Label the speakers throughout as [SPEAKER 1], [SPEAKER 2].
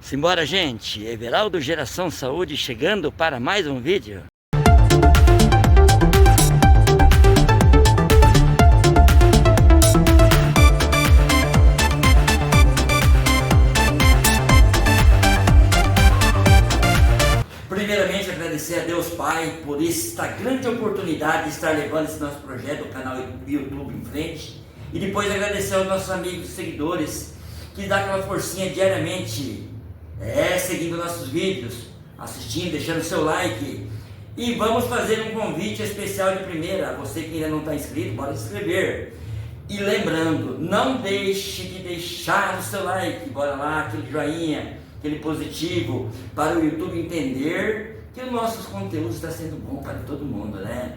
[SPEAKER 1] Simbora, gente! Everaldo Geração Saúde chegando para mais um vídeo. Primeiramente, agradecer a Deus Pai por esta grande oportunidade de estar levando esse nosso projeto, o canal YouTube em frente. E depois agradecer aos nossos amigos e seguidores que dão aquela forcinha diariamente, seguindo nossos vídeos, assistindo, deixando seu like. E vamos fazer um convite especial de primeira, a você que ainda não está inscrito, bora se inscrever. E lembrando, não deixe de deixar o seu like, bora lá, aquele joinha, aquele positivo, para o YouTube entender que os nossos conteúdos estão sendo bom para todo mundo, né?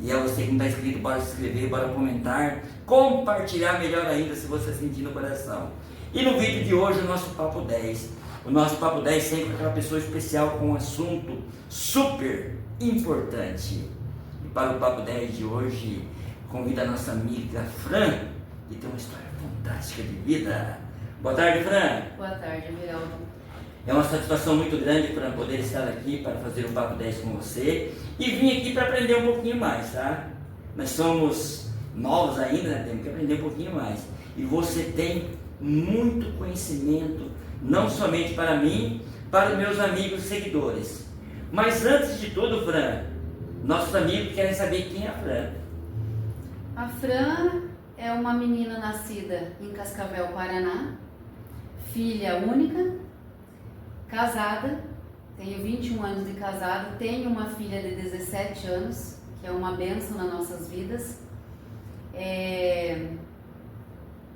[SPEAKER 1] E é você que não está inscrito, bora se inscrever, bora comentar, compartilhar melhor ainda se você sentir no coração. E no vídeo de hoje, o nosso Papo 10. O nosso Papo 10 sempre com aquela pessoa especial com um assunto super importante. E para o Papo 10 de hoje, convido a nossa amiga Fran, que tem uma história fantástica de vida. Boa tarde, Fran.
[SPEAKER 2] Boa tarde, Everaldo.
[SPEAKER 1] É uma satisfação muito grande para poder estar aqui para fazer um Papo 10 com você e vim aqui para aprender um pouquinho mais, tá? Nós somos novos ainda, né? Temos que aprender um pouquinho mais. E você tem muito conhecimento, não somente para mim, para os meus amigos e seguidores. Mas antes de tudo, Fran, nossos amigos querem saber quem é a Fran.
[SPEAKER 2] A Fran é uma menina nascida em Cascavel, Paraná, filha única, casada, tenho 21 anos de casada, tenho uma filha de 17 anos, que é uma bênção nas nossas vidas.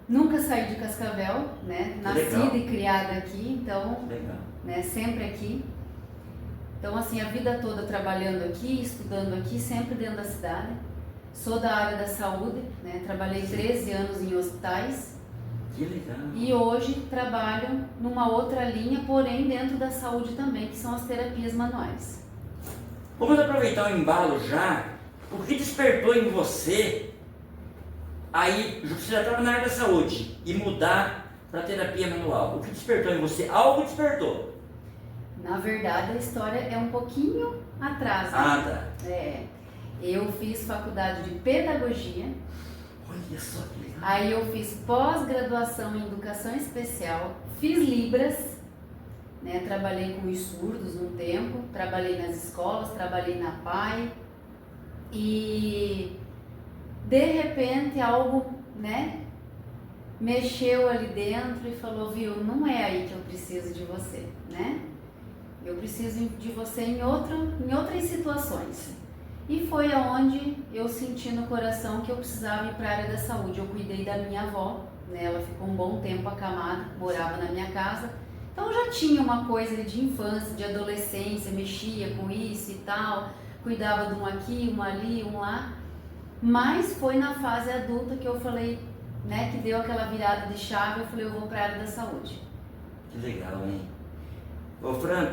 [SPEAKER 2] Nunca saí de Cascavel, né? Nascida e criada aqui, então, né, sempre aqui. Então, assim, a vida toda trabalhando aqui, estudando aqui, sempre dentro da cidade. Sou da área da saúde, né? Trabalhei 13 anos em hospitais.
[SPEAKER 1] Que legal.
[SPEAKER 2] E hoje trabalho numa outra linha, porém dentro da saúde também, que são as terapias manuais.
[SPEAKER 1] Vamos aproveitar o embalo já. O que despertou em você, aí você já estava na área da saúde, e mudar para terapia manual? O que despertou em você? Algo despertou?
[SPEAKER 2] Na verdade, a história é um pouquinho atrás, né?
[SPEAKER 1] Ah, tá.
[SPEAKER 2] Eu fiz faculdade de pedagogia.
[SPEAKER 1] Olha só que legal.
[SPEAKER 2] Aí eu fiz pós-graduação em educação especial, fiz Libras, né? Trabalhei com os surdos um tempo, trabalhei nas escolas, trabalhei na PAI e de repente algo, né, mexeu ali dentro e falou, viu, não é aí que eu preciso de você, né? Eu preciso de você em outras situações. E foi aonde eu senti no coração que eu precisava ir para a área da saúde. Eu cuidei da minha avó, né? Ela ficou um bom tempo acamada, morava na minha casa. Então eu já tinha uma coisa de infância, de adolescência, mexia com isso e tal, cuidava de um aqui, um ali, um lá. Mas foi na fase adulta que eu falei, né, que deu aquela virada de chave, eu falei, eu vou para a área da saúde.
[SPEAKER 1] Que legal, hein? Ô, Fran,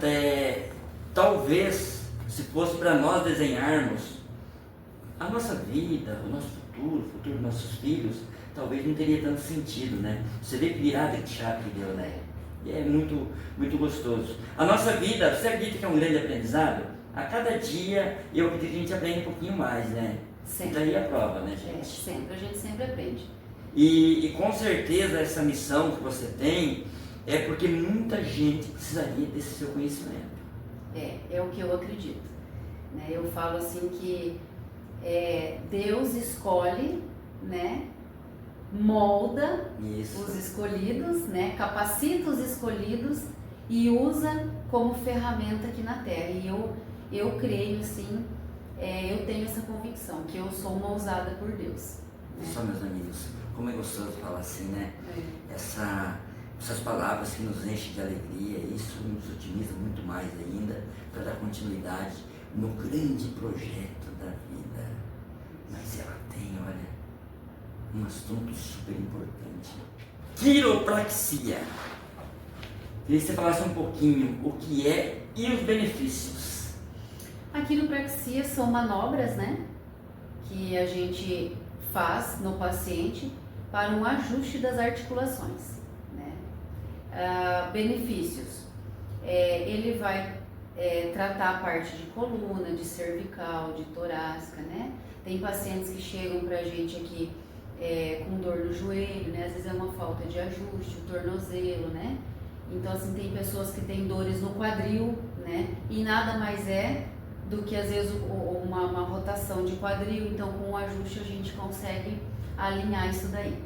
[SPEAKER 1] talvez se fosse para nós desenharmos a nossa vida, o nosso futuro, o futuro dos nossos filhos, talvez não teria tanto sentido, né? Você vê que virada de chave que deu, né? E é muito, muito gostoso. A nossa vida, você acredita que é um grande aprendizado? A cada dia, eu acredito que a gente aprende um pouquinho mais, né?
[SPEAKER 2] Sempre.
[SPEAKER 1] E daí a prova, né, gente?
[SPEAKER 2] A gente sempre aprende.
[SPEAKER 1] E com certeza essa missão que você tem é porque muita gente precisaria desse seu conhecimento.
[SPEAKER 2] É o que eu acredito, né? Eu falo assim que Deus escolhe, né? Molda os escolhidos, né? Capacita os escolhidos e usa como ferramenta aqui na Terra. E eu creio assim, eu tenho essa convicção que eu sou uma usada por Deus.
[SPEAKER 1] Só, meus amigos, como é gostoso falar assim, né? Essas palavras que nos enchem de alegria, isso nos otimiza muito mais ainda para dar continuidade no grande projeto da vida. Mas ela tem, olha, um assunto super importante. Quiropraxia. Queria que você falasse um pouquinho o que é e os benefícios.
[SPEAKER 2] A quiropraxia são manobras, né, que a gente faz no paciente para um ajuste das articulações. Benefícios: ele vai tratar a parte de coluna, de cervical, de torácica, né? Tem pacientes que chegam pra gente aqui com dor no joelho, né? Às vezes é uma falta de ajuste, o tornozelo, né? Então, assim, tem pessoas que têm dores no quadril, né? E nada mais é do que, às vezes, uma rotação de quadril. Então, com o ajuste, a gente consegue alinhar isso daí.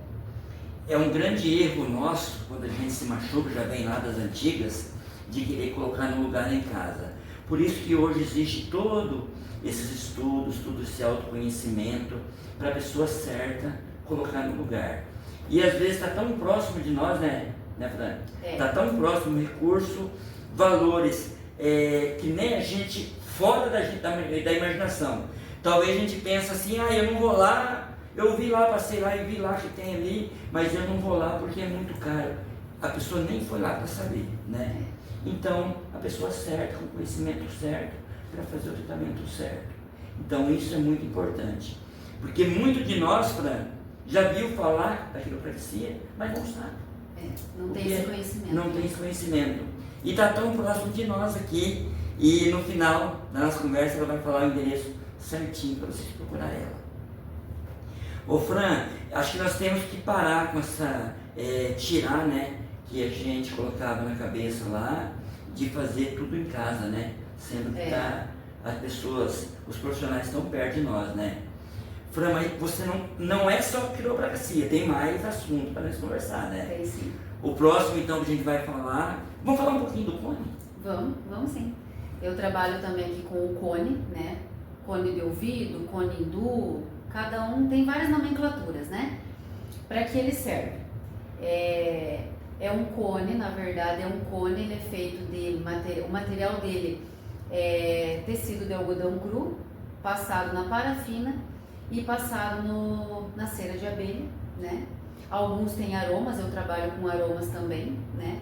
[SPEAKER 1] É um grande erro nosso, quando a gente se machuca, já vem lá das antigas, de querer colocar no lugar em casa. Por isso que hoje existe todo esses estudos, todo esse autoconhecimento, para a pessoa certa colocar no lugar. E às vezes está tão próximo de nós, né Fran? Está tão próximo o recurso, valores que nem a gente, fora da imaginação. Talvez a gente pense assim, eu não vou lá, eu vi lá, passei lá e vi lá que tem ali, mas eu não vou lá porque é muito caro. A pessoa nem foi lá para saber, né? Então, a pessoa certa, com o conhecimento certo, para fazer o tratamento certo. Então, isso é muito importante. Porque muito de nós, Fran, já viu falar da quiropraxia, mas não sabe.
[SPEAKER 2] Não tem esse conhecimento.
[SPEAKER 1] Não tem esse conhecimento. E está tão próximo de nós aqui. E no final da nossa conversa, ela vai falar o endereço certinho para vocês procurar ela. Ô Fran, acho que nós temos que parar com essa, tirar, né, que a gente colocava na cabeça lá, de fazer tudo em casa, né? Sendo que as pessoas, os profissionais estão perto de nós, né? Fran, mas você não é só quiropraxia, tem mais assunto para nós conversar, né?
[SPEAKER 2] Tem sim.
[SPEAKER 1] O próximo, então, que a gente vai falar... Vamos falar um pouquinho do cone?
[SPEAKER 2] Vamos sim. Eu trabalho também aqui com o cone, né? Cone de ouvido, cone hindu, cada um tem várias nomenclaturas, né? Para que ele serve? É um cone, na verdade, ele é feito de o material dele é tecido de algodão cru, passado na parafina e passado na cera de abelha, né? Alguns têm aromas, eu trabalho com aromas também, né?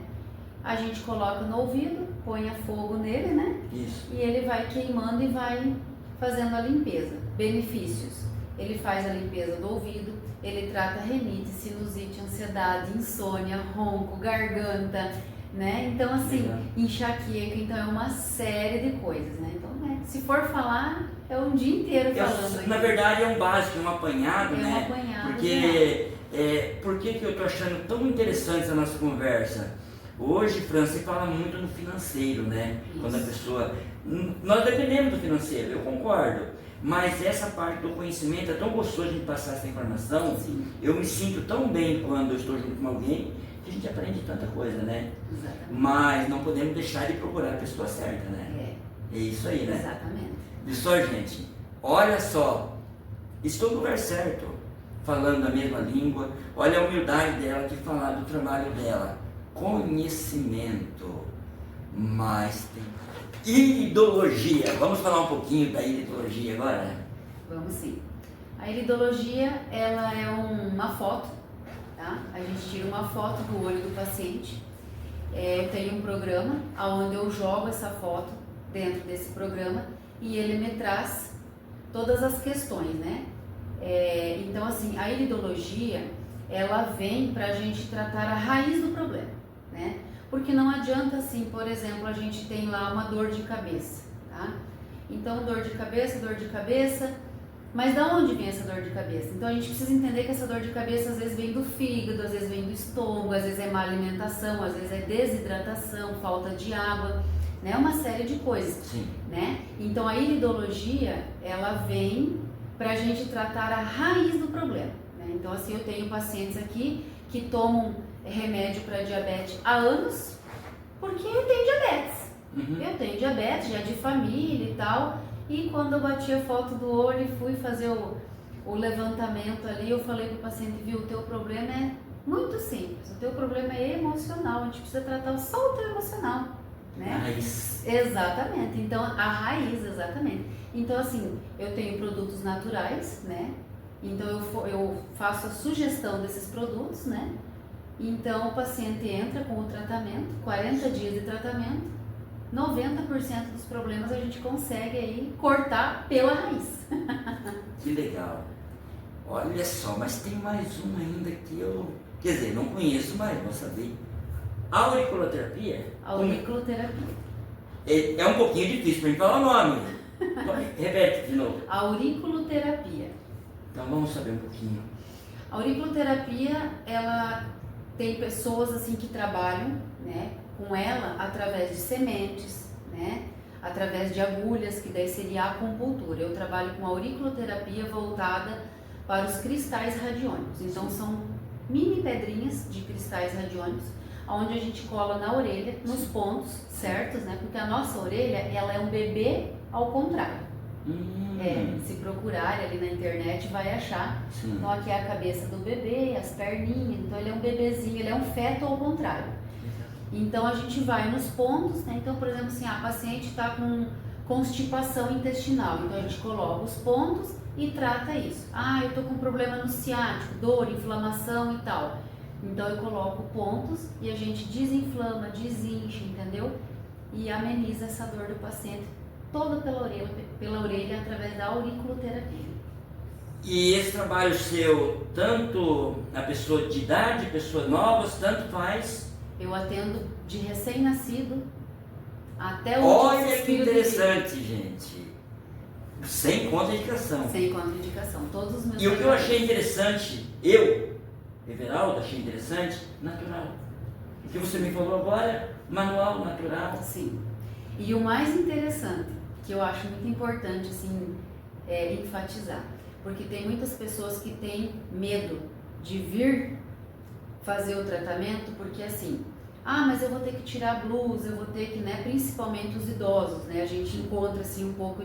[SPEAKER 2] A gente coloca no ouvido, põe a fogo nele, né?
[SPEAKER 1] Isso.
[SPEAKER 2] E ele vai queimando e vai fazendo a limpeza. Benefícios: ele faz a limpeza do ouvido, ele trata rinite, sinusite, ansiedade, insônia, ronco, garganta, né? Então, assim, enxaqueca, então é uma série de coisas, né? Então, se for falar, é um dia inteiro falando.
[SPEAKER 1] Na verdade, é um básico, é um apanhado, né?
[SPEAKER 2] É um apanhado.
[SPEAKER 1] Porque, por que eu estou achando tão interessante essa nossa conversa? Hoje, Fran, você fala muito no financeiro, né?
[SPEAKER 2] Isso.
[SPEAKER 1] Quando a pessoa... Nós dependemos do financeiro, eu concordo. Mas essa parte do conhecimento é tão gostoso de passar essa informação.
[SPEAKER 2] Sim.
[SPEAKER 1] Eu me sinto tão bem quando eu estou junto com alguém que a gente aprende tanta coisa, né?
[SPEAKER 2] Exatamente.
[SPEAKER 1] Mas não podemos deixar de procurar a pessoa certa, né? É isso aí, né?
[SPEAKER 2] Exatamente.
[SPEAKER 1] Pessoal, gente, olha só, estou no lugar certo, falando a mesma língua. Olha a humildade dela de falar do trabalho dela. Conhecimento, mas tem iridologia. Vamos falar um pouquinho da iridologia agora?
[SPEAKER 2] Vamos sim. A iridologia, ela é uma foto, tá? A gente tira uma foto do olho do paciente. Eu tenho um programa onde eu jogo essa foto dentro desse programa e ele me traz todas as questões, né? Então, assim, a iridologia, ela vem para a gente tratar a raiz do problema, né? Porque não adianta, assim, por exemplo, a gente tem lá uma dor de cabeça, tá? Então, dor de cabeça, mas da onde vem essa dor de cabeça? Então, a gente precisa entender que essa dor de cabeça às vezes vem do fígado, às vezes vem do estômago, às vezes é má alimentação, às vezes é desidratação, falta de água, né? Uma série de coisas.
[SPEAKER 1] Sim.
[SPEAKER 2] Né? Então, a iridologia, ela vem para a gente tratar a raiz do problema, né? Então, assim, eu tenho pacientes aqui que tomam remédio para diabetes há anos, porque eu tenho diabetes. Eu tenho diabetes, já de família e tal, e quando eu bati a foto do olho e fui fazer o levantamento ali, eu falei para o paciente, viu, o teu problema é muito simples, o teu problema é emocional, a gente precisa tratar só o teu emocional, né?
[SPEAKER 1] Raiz.
[SPEAKER 2] Exatamente, então a raiz, exatamente. Então, assim, eu tenho produtos naturais, né? Então eu faço a sugestão desses produtos, né? Então o paciente entra com o tratamento, 40 dias de tratamento, 90% dos problemas a gente consegue aí cortar pela raiz.
[SPEAKER 1] Que legal. Olha só, mas tem mais um ainda que eu... Quer dizer, não conheço, mas vou saber. Auriculoterapia?
[SPEAKER 2] Auriculoterapia.
[SPEAKER 1] É um pouquinho difícil para mim falar o nome. Repete de novo.
[SPEAKER 2] Auriculoterapia.
[SPEAKER 1] Então vamos saber um pouquinho.
[SPEAKER 2] A auriculoterapia, ela tem pessoas assim que trabalham, né, com ela através de sementes, né, através de agulhas, que daí seria a acupuntura. Eu trabalho com auriculoterapia voltada para os cristais radiônicos. Então são mini pedrinhas de cristais radiônicos, onde a gente cola na orelha, nos pontos certos, né? Porque a nossa orelha, ela é um bebê ao contrário. Se procurarem ali na internet vai achar.
[SPEAKER 1] Sim.
[SPEAKER 2] Então aqui é a cabeça do bebê, as perninhas, então ele é um bebezinho, ele é um feto ao contrário. Então a gente vai nos pontos, né? Então, por exemplo, assim, a paciente está com constipação intestinal, então a gente coloca os pontos e trata isso. Eu tô com problema no ciático, dor, inflamação e tal. Então eu coloco pontos e a gente desinflama, desincha, entendeu? E ameniza essa dor do paciente toda pela orelha através da auriculoterapia.
[SPEAKER 1] E esse trabalho seu, tanto na pessoa de idade, pessoas novas, tanto faz?
[SPEAKER 2] Eu atendo de recém-nascido até o
[SPEAKER 1] Olha que interessante, gente. Sem contraindicação.
[SPEAKER 2] Sem contraindicação. Todos os meus.
[SPEAKER 1] E o que eu achei interessante, Everaldo, achei interessante, natural. O que você me falou agora, manual, natural.
[SPEAKER 2] Sim. E o mais interessante, que eu acho muito importante, assim, enfatizar, porque tem muitas pessoas que têm medo de vir fazer o tratamento, porque assim, mas eu vou ter que tirar a blusa, eu vou ter que, né, principalmente os idosos, né, a gente encontra assim um pouco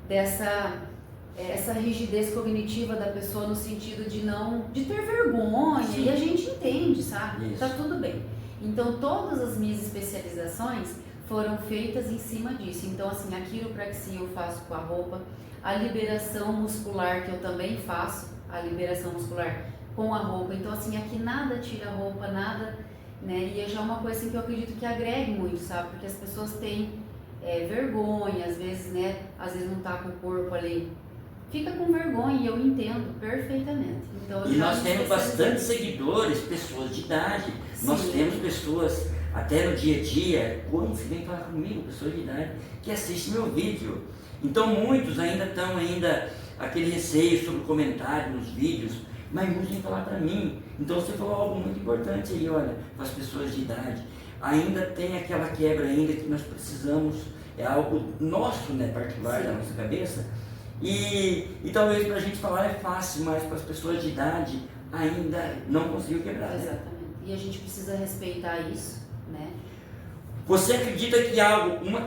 [SPEAKER 2] essa rigidez cognitiva da pessoa no sentido de ter vergonha. Sim. E a gente entende, sabe? Isso. Tá tudo bem. Então todas as minhas especializações foram feitas em cima disso. Então assim, a quiropraxia eu faço com a roupa, a liberação muscular que eu também faço, a liberação muscular com a roupa. Então assim, aqui nada tira a roupa, nada, né? E é já uma coisa assim, que eu acredito que agregue muito, sabe? Porque as pessoas têm vergonha, às vezes, né? Às vezes não tá com o corpo ali, fica com vergonha, e eu entendo perfeitamente. Então,
[SPEAKER 1] e nós temos bastante seguidores, pessoas de idade. Sim. Nós temos pessoas, até no dia a dia, quando vem falar comigo, pessoas de idade, que assistem meu vídeo. Então muitos ainda estão aquele receio sobre o comentário nos vídeos, mas muitos vêm falar para mim. Então você falou algo muito importante aí, olha, para as pessoas de idade. Ainda tem aquela quebra ainda que nós precisamos, é algo nosso, né, particular. Sim. Da nossa cabeça. E talvez para a gente falar é fácil, mas para as pessoas de idade ainda não conseguiu quebrar.
[SPEAKER 2] Exatamente. Né? E a gente precisa respeitar isso, né?
[SPEAKER 1] Você acredita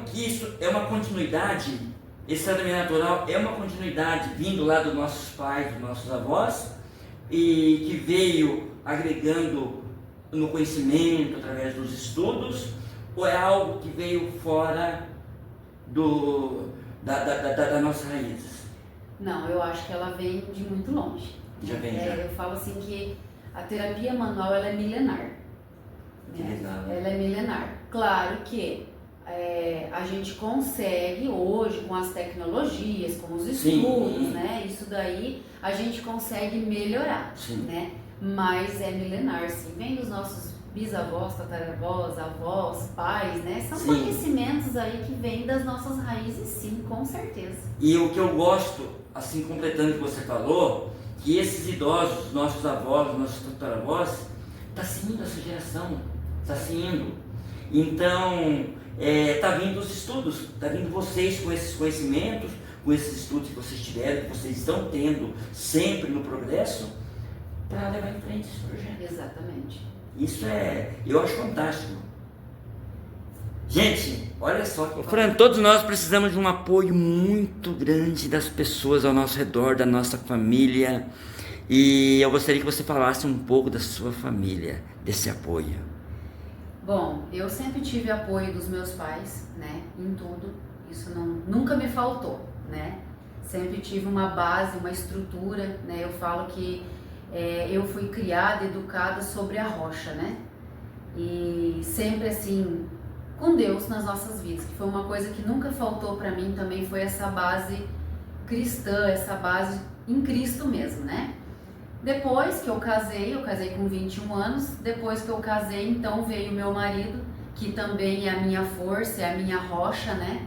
[SPEAKER 1] que isso é uma continuidade? Esse tratamento natural é uma continuidade vindo lá dos nossos pais, dos nossos avós, e que veio agregando no conhecimento através dos estudos, ou é algo que veio fora da nossa raiz?
[SPEAKER 2] Não, eu acho que ela vem de muito longe.
[SPEAKER 1] Já vem, já.
[SPEAKER 2] Eu falo assim que a terapia manual, ela é milenar. Né? Ela é milenar. Claro que a gente consegue hoje, com as tecnologias, com os estudos, sim, né? Isso daí a gente consegue melhorar, sim, né? Mas é milenar, sim. Vem dos nossos bisavós, tataravós, avós, pais, né? São, sim, conhecimentos aí que vêm das nossas raízes, sim, com certeza.
[SPEAKER 1] E o que eu gosto, assim, completando o que você falou, que esses idosos, nossos avós, nossos tataravós, está seguindo essa geração, está seguindo. Então, está vindo os estudos, está vindo vocês com esses conhecimentos, com esses estudos que vocês tiveram, que vocês estão tendo sempre no progresso, para levar em frente esse projeto.
[SPEAKER 2] Exatamente.
[SPEAKER 1] Isso eu acho fantástico. Gente, olha só. Fran, todos nós precisamos de um apoio muito grande das pessoas ao nosso redor, da nossa família. E eu gostaria que você falasse um pouco da sua família, desse apoio.
[SPEAKER 2] Bom, eu sempre tive apoio dos meus pais, né, em tudo. Isso nunca me faltou, né? Sempre tive uma base, uma estrutura, né? Eu falo que eu fui criada, educada sobre a rocha, né? E sempre assim, com Deus nas nossas vidas, que foi uma coisa que nunca faltou para mim também, foi essa base cristã, essa base em Cristo mesmo, né? Depois que eu casei com 21 anos, depois que eu casei, então veio meu marido, que também é a minha força, é a minha rocha, né?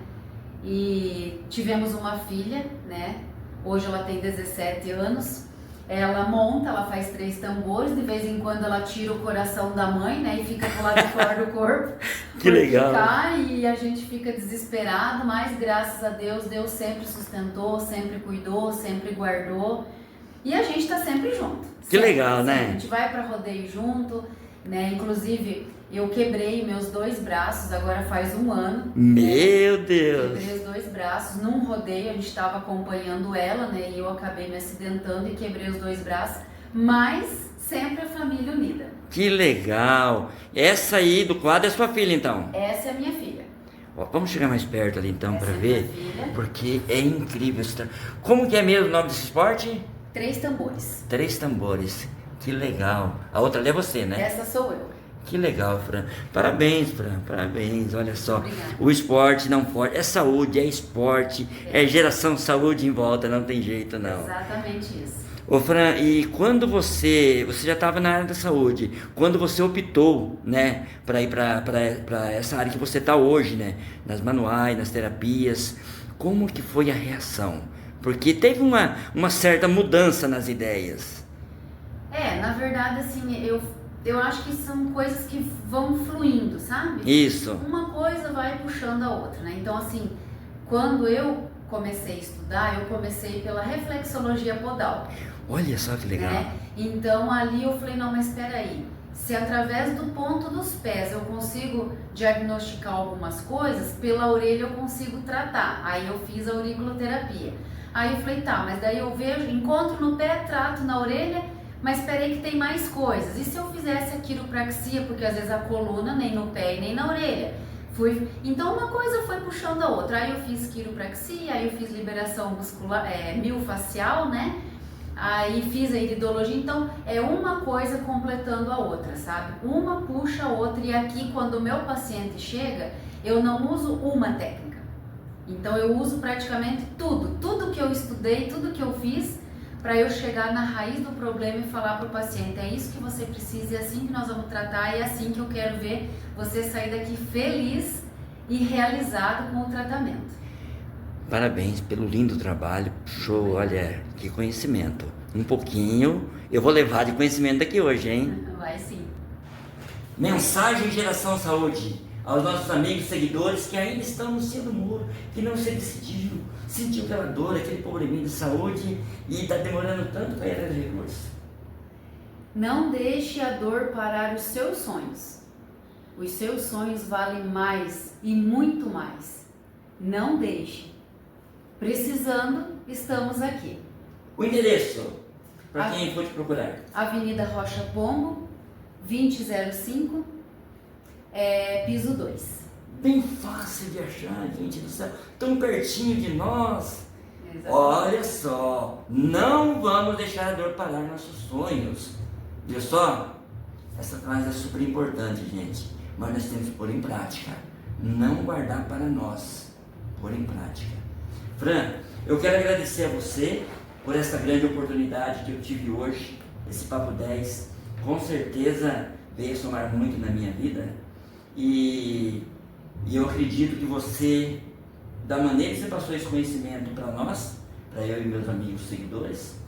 [SPEAKER 2] E tivemos uma filha, né? Hoje ela tem 17 anos. Ela monta, ela faz 3 tambores, de vez em quando ela tira o coração da mãe, né? E fica pro lado de fora do corpo.
[SPEAKER 1] Que legal!
[SPEAKER 2] Cai, e a gente fica desesperado, mas graças a Deus, Deus sempre sustentou, sempre cuidou, sempre guardou. E a gente tá sempre junto.
[SPEAKER 1] Que
[SPEAKER 2] sempre,
[SPEAKER 1] legal, né?
[SPEAKER 2] A gente vai para rodeio junto, né? Inclusive, eu quebrei meus 2 braços, agora faz 1 ano.
[SPEAKER 1] Meu Deus!
[SPEAKER 2] Quebrei os 2 braços num rodeio, a gente estava acompanhando ela, né? E eu acabei me acidentando e quebrei os 2 braços, mas sempre a família unida.
[SPEAKER 1] Que legal! Essa aí do quadro é sua filha, então?
[SPEAKER 2] Essa é a minha filha.
[SPEAKER 1] Ó, vamos chegar mais perto ali, então,
[SPEAKER 2] Essa
[SPEAKER 1] para
[SPEAKER 2] é
[SPEAKER 1] ver,
[SPEAKER 2] minha filha.
[SPEAKER 1] porque é incrível. Como que é mesmo o nome desse esporte?
[SPEAKER 2] 3 tambores.
[SPEAKER 1] 3 tambores. Que legal. A outra ali é você, né?
[SPEAKER 2] Essa sou eu.
[SPEAKER 1] Que legal, Fran. Parabéns, Fran. Parabéns. Olha só.
[SPEAKER 2] Obrigada.
[SPEAKER 1] O esporte não pode. É saúde, é esporte, é geração de saúde em volta. Não tem jeito, não.
[SPEAKER 2] Exatamente isso.
[SPEAKER 1] Ô, Fran, e quando você já estava na área da saúde, quando você optou, né, para ir para essa área que você está hoje, né, nas manuais, nas terapias, como que foi a reação? Porque teve uma certa mudança nas ideias.
[SPEAKER 2] Na verdade, assim, eu acho que são coisas que vão fluindo, sabe?
[SPEAKER 1] Isso.
[SPEAKER 2] Uma coisa vai puxando a outra, né? Então, assim, quando eu comecei a estudar, eu comecei pela reflexologia podal.
[SPEAKER 1] Olha só que legal.
[SPEAKER 2] Né? Então, ali eu falei, não, mas espera aí. Se através do ponto dos pés eu consigo diagnosticar algumas coisas, pela orelha eu consigo tratar. Aí eu fiz a auriculoterapia. Aí eu falei, tá, mas daí eu vejo, encontro no pé, trato na orelha, mas esperei que tem mais coisas. E se eu fizesse a quiropraxia, porque às vezes a coluna nem no pé e nem na orelha. Então uma coisa foi puxando a outra. Aí eu fiz quiropraxia, aí eu fiz liberação muscular, miofascial, né? Aí fiz a iridologia. Então é uma coisa completando a outra, sabe? Uma puxa a outra. E aqui quando o meu paciente chega, eu não uso uma técnica. Então eu uso praticamente tudo que eu estudei, tudo que eu fiz, para eu chegar na raiz do problema e falar para o paciente, é isso que você precisa, é assim que nós vamos tratar, e é assim que eu quero ver você sair daqui feliz e realizado com o tratamento.
[SPEAKER 1] Parabéns pelo lindo trabalho, show, olha, que conhecimento. Um pouquinho, eu vou levar de conhecimento daqui hoje, hein?
[SPEAKER 2] Vai sim.
[SPEAKER 1] Mensagem Geração Saúde aos nossos amigos seguidores que ainda estão no cima do muro, que não se decidiram, sentiu aquela dor, aquele probleminha de saúde e está demorando tanto para ir atrás de recursos.
[SPEAKER 2] Não deixe a dor parar os seus sonhos. Os seus sonhos valem mais e muito mais. Não deixe. Precisando, estamos aqui.
[SPEAKER 1] O endereço, para quem for te procurar.
[SPEAKER 2] Avenida Rocha Pombo, 2005, piso 2.
[SPEAKER 1] Bem fácil de achar, gente do céu, tão pertinho de nós.
[SPEAKER 2] Exatamente.
[SPEAKER 1] Olha só, não vamos deixar a dor parar nossos sonhos. Viu só? Essa frase é super importante, gente, mas nós temos que pôr em prática. Não guardar para nós, pôr em prática. Fran, eu quero agradecer a você por essa grande oportunidade que eu tive hoje, esse Papo 10. Com certeza veio somar muito na minha vida. E eu acredito que você, da maneira que você passou esse conhecimento para nós, para eu e meus amigos seguidores,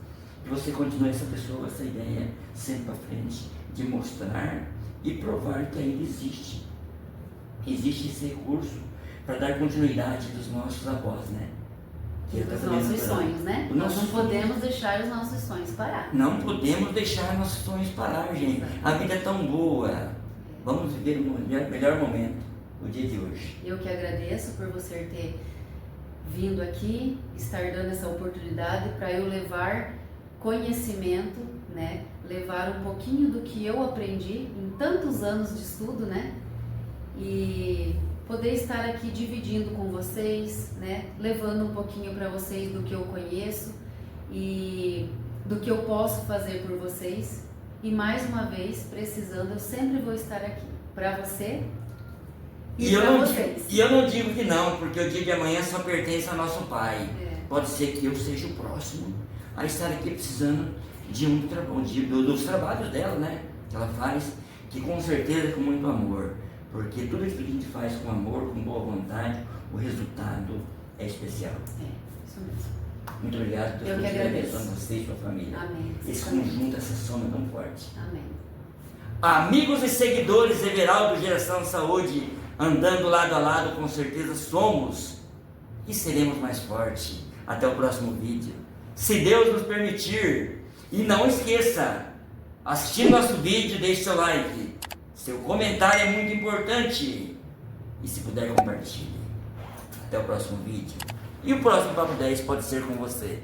[SPEAKER 1] que você continue essa pessoa, essa ideia sempre para frente, de mostrar e provar que ainda existe esse recurso para dar continuidade dos nossos avós, né?
[SPEAKER 2] Os nossos sonhos, né? Nós não podemos deixar os nossos sonhos parar.
[SPEAKER 1] Não podemos deixar nossos sonhos parar, gente. A vida é tão boa. Vamos viver o melhor momento, o dia de hoje.
[SPEAKER 2] Eu que agradeço por você ter vindo aqui, estar dando essa oportunidade para eu levar conhecimento, né? Levar um pouquinho do que eu aprendi em tantos anos de estudo, né? E poder estar aqui dividindo com vocês, né? Levando um pouquinho para vocês do que eu conheço e do que eu posso fazer por vocês. E mais uma vez, precisando, eu sempre vou estar aqui para você e para vocês.
[SPEAKER 1] E eu não digo que não, porque o dia de amanhã só pertence ao nosso Pai.
[SPEAKER 2] É.
[SPEAKER 1] Pode ser que eu seja o próximo a estar aqui precisando dos trabalhos dela, né? Que ela faz, que com certeza é com muito amor. Porque tudo isso que a gente faz com amor, com boa vontade, o resultado é especial.
[SPEAKER 2] Isso mesmo.
[SPEAKER 1] Muito obrigado.
[SPEAKER 2] Eu que agradeço.
[SPEAKER 1] A você e sua família.
[SPEAKER 2] Amém.
[SPEAKER 1] Esse conjunto, essa soma tão forte.
[SPEAKER 2] Amém.
[SPEAKER 1] Amigos e seguidores de Everaldo Geração Saúde, andando lado a lado, com certeza somos e seremos mais fortes. Até o próximo vídeo. Se Deus nos permitir. E não esqueça, assistindo nosso vídeo, deixe seu like. Seu comentário é muito importante. E se puder, compartilhe. Até o próximo vídeo. E o próximo Papo 10 pode ser com você.